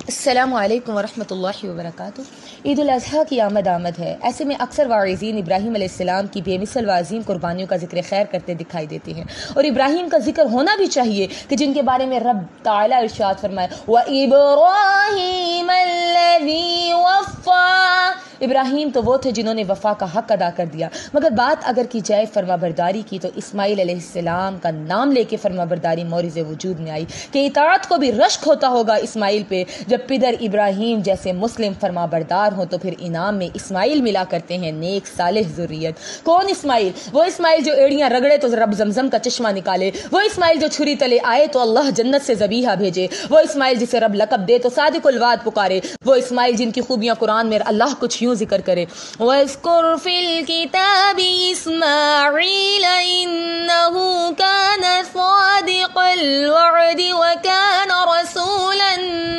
السلام علیکم ورحمۃ اللہ وبرکاتہ۔ عید الاضحیٰ کی آمد ہے، ایسے میں اکثر واعظین ابراہیم علیہ السلام کی بے مثل و عظیم قربانیوں کا ذکر خیر کرتے دکھائی دیتے ہیں، اور ابراہیم کا ذکر ہونا بھی چاہیے کہ جن کے بارے میں رب تعالیٰ ارشاد فرمائے وَإِبْرَاهِيمَ الَّذِي وَفَّى، ابراہیم تو وہ تھے جنہوں نے وفا کا حق ادا کر دیا۔ مگر بات اگر کی جائے فرما برداری کی تو اسماعیل علیہ السلام کا نام لے کے فرما برداری مورز وجود میں آئی کہ اطاعت کو بھی رشک ہوتا ہوگا اسماعیل پہ۔ جب پدر ابراہیم جیسے مسلم فرما بردار ہوں تو پھر انعام میں اسماعیل ملا کرتے ہیں، نیک صالح ذریت۔ کون اسماعیل؟ وہ اسماعیل جو ایڑیاں رگڑے تو رب زمزم کا چشمہ نکالے، وہ اسماعیل جو چھری تلے آئے تو اللہ جنت سے ذبیحہ بھیجے، وہ اسماعیل جسے رب لقب دے تو صادق الوعد پکارے، وہ اسماعیل جن کی خوبیاں قرآن میں اللہ کچھ یوں ذکر کرے وَاذْكُرْ فِي الْكِتَابِ إِسْمَاعِيلَ إِنَّهُ كَانَ صَادِقَ الْوَعْدِ وَكَانَ رَسُولًا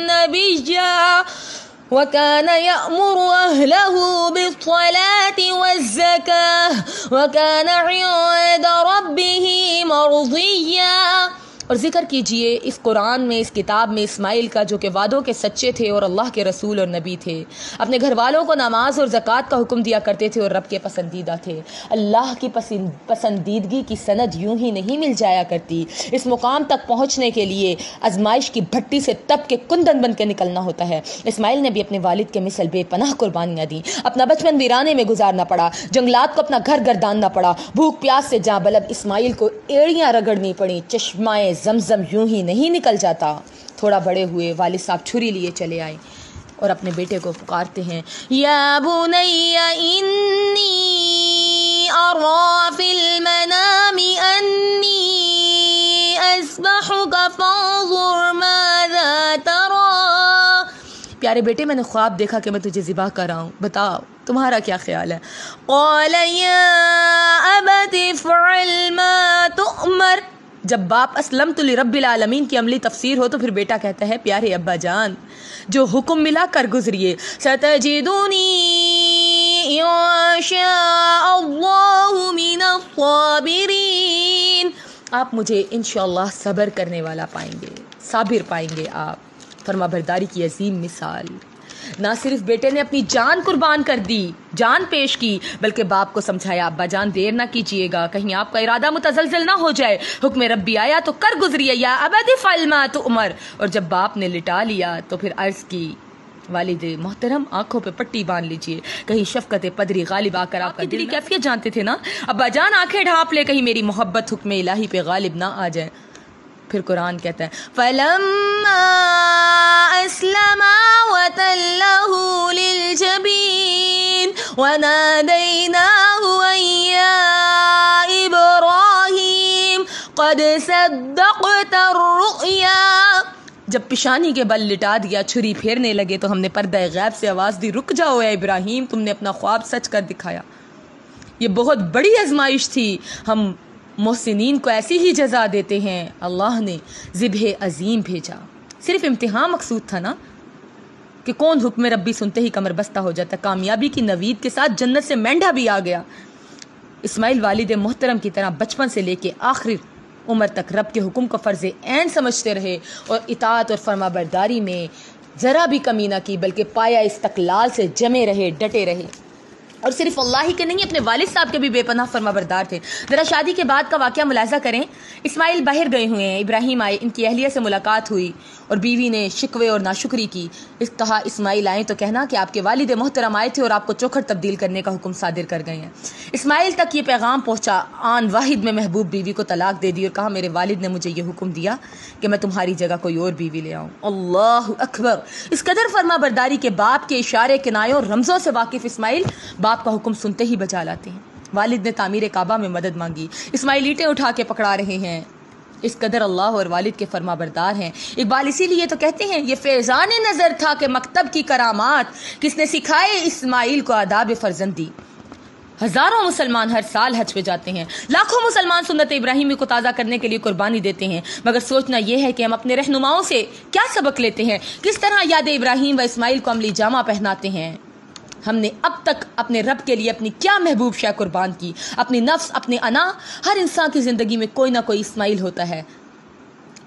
نَبِيًّا وَكَانَ يَأْمُرُ أَهْلَهُ بِالصَّلَاةِ وَالزَّكَاةِ وَكَانَ عِندَ رَبِّهِ مَرْضِيًّا۔ اور ذکر کیجئے اس قرآن میں، اس کتاب میں اسماعیل کا جو کہ وعدوں کے سچے تھے اور اللہ کے رسول اور نبی تھے، اپنے گھر والوں کو نماز اور زکوٰۃ کا حکم دیا کرتے تھے اور رب کے پسندیدہ تھے۔ اللہ کی پسندیدگی کی سند یوں ہی نہیں مل جایا کرتی، اس مقام تک پہنچنے کے لیے آزمائش کی بھٹی سے تپ کے کندن بن کے نکلنا ہوتا ہے۔ اسماعیل نے بھی اپنے والد کے مثل بے پناہ قربانیاں دیں، اپنا بچپن ویرانے میں گزارنا پڑا، جنگلات کو اپنا گھر گرداننا پڑا، بھوک پیاس سے جاں بلب اسماعیل کو ایڑیاں رگڑنی پڑی، چشمہ زمزم یوں ہی نہیں نکل جاتا۔ تھوڑا بڑے ہوئے، والد صاحب چھری لیے چلے آئے اور اپنے بیٹے کو پکارتے ہیں یا بنی انی ارى فی المنام انی اذبحک فانظر ماذا تری۔ پیارے بیٹے، میں نے خواب دیکھا کہ میں تجھے ذبح کر رہا ہوں، بتاؤ تمہارا کیا خیال ہے؟ قال یا ابت افعل ما تؤمر۔ جب باپ اسلمت لرب العالمین کی عملی تفسیر ہو تو پھر بیٹا کہتا ہے پیارے ابا جان جو حکم ملا کر گزریے، ستجدونی ان شاء اللہ من الصابرین، آپ مجھے انشاءاللہ صبر کرنے والا پائیں گے، صابر پائیں گے آپ۔ فرما برداری کی عظیم مثال۔ نہ صرف بیٹے نے اپنی جان قربان کر دی، جان پیش کی، بلکہ باپ کو سمجھایا ابا جان دیر نہ کیجیے گا، کہیں آپ کا ارادہ متزلزل نہ ہو جائے، حکم ربی آیا تو کر گزریے، یا ابت افعل ما تؤمر۔ اور جب باپ نے لٹا لیا تو پھر عرض کی والد محترم آنکھوں پہ پٹی باندھ لیجیے، کہیں شفقت پدری غالب آ کر آپ کا دلی کیفیت جانتے تھے نا، ابا جان آنکھیں ڈھانپ لے کہیں میری محبت حکم الہی پہ غالب نہ آ جائے۔ پھر قرآن کہتا ہے فَلَمَّا أَسْلَمَا وَتَلَّهُ لِلْجَبِينِ وَنَادَيْنَاهُ أَن يَا إِبْرَاهِيمُ قَدْ صَدَّقْتَ الرُّؤْيَا۔ جب پیشانی کے بل لٹا دیا، چھری پھیرنے لگے تو ہم نے پردہ غیب سے آواز دی رک جاؤ اے ابراہیم، تم نے اپنا خواب سچ کر دکھایا۔ یہ بہت بڑی آزمائش تھی، ہم محسنین کو ایسی ہی جزا دیتے ہیں۔ اللہ نے ذبح عظیم بھیجا، صرف امتحان مقصود تھا نا کہ کون حکم ربی سنتے ہی کمر بستہ ہو جاتا۔ کامیابی کی نوید کے ساتھ جنت سے مینڈھا بھی آ گیا۔ اسماعیل والد محترم کی طرح بچپن سے لے کے آخری عمر تک رب کے حکم کو فرض عین سمجھتے رہے اور اطاعت اور فرما برداری میں ذرا بھی کمی نہ کی، بلکہ پایا استقلال سے جمے رہے، ڈٹے رہے۔ اور صرف اللہ ہی کے نہیں، اپنے والد صاحب کے بھی بے پناہ فرما بردار تھے۔ ذرا شادی کے بعد کا واقعہ ملاحظہ کریں۔ اسماعیل باہر گئے ہوئے ہیں، ابراہیم آئے، ان کی اہلیہ سے ملاقات ہوئی اور بیوی نے شکوے اور ناشکری کی۔ اس کہا اسماعیل آئیں تو کہنا کہ آپ کے والد محترم آئے تھے اور آپ کو چوکھٹ تبدیل کرنے کا حکم صادر کر گئے ہیں۔ اسماعیل تک یہ پیغام پہنچا، آن واحد میں محبوب بیوی کو طلاق دے دی اور کہا میرے والد نے مجھے یہ حکم دیا کہ میں تمہاری جگہ کوئی اور بیوی لے آؤں۔ اللہ اکبر! اس قدر فرما برداری کے باپ کے اشارے، کنایوں اور رمزوں سے واقف اسماعیل باپ کا حکم سنتے ہی بجا لاتے ہیں۔ والد نے تعمیر کعبہ میں مدد مانگی، اسماعیل اینٹیں اٹھا کے پکڑا رہے ہیں۔ اس قدر اللہ اور والد کے فرما بردار ہیں۔ اقبال اسی لیے تو کہتے ہیں یہ فیضان نظر تھا کہ مکتب کی کرامات کس نے سکھائے اسماعیل کو آداب فرزندی۔ ہزاروں مسلمان ہر سال حج پہ جاتے ہیں، لاکھوں مسلمان سنت ابراہیمی کو تازہ کرنے کے لیے قربانی دیتے ہیں، مگر سوچنا یہ ہے کہ ہم اپنے رہنماؤں سے کیا سبق لیتے ہیں، کس طرح یاد ابراہیم و اسماعیل کو عملی جامہ پہناتے ہیں۔ ہم نے اب تک اپنے رب کے لیے اپنی کیا محبوب شے قربان کی، اپنی نفس، اپنی انا۔ ہر انسان کی زندگی میں کوئی نہ کوئی اسماعیل ہوتا ہے،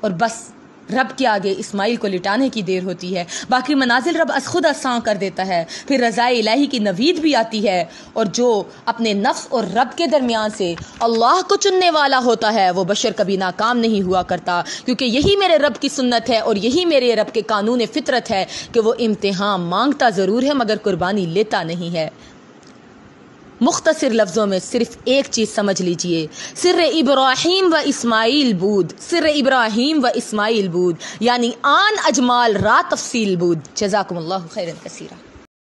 اور بس رب کے آگے اسماعیل کو لٹانے کی دیر ہوتی ہے، باقی منازل رب از خود آسان کر دیتا ہے، پھر رضا الہی کی نوید بھی آتی ہے، اور جو اپنے نفس اور رب کے درمیان سے اللہ کو چننے والا ہوتا ہے وہ بشر کبھی ناکام نہیں ہوا کرتا، کیونکہ یہی میرے رب کی سنت ہے اور یہی میرے رب کے قانون فطرت ہے کہ وہ امتحان مانگتا ضرور ہے مگر قربانی لیتا نہیں ہے۔ مختصر لفظوں میں صرف ایک چیز سمجھ لیجئے، سر ابراہیم و اسماعیل بود، سر ابراہیم و اسماعیل بود، یعنی آن اجمال را تفصیل بود۔ جزاکم اللہ خیرا کثیرا۔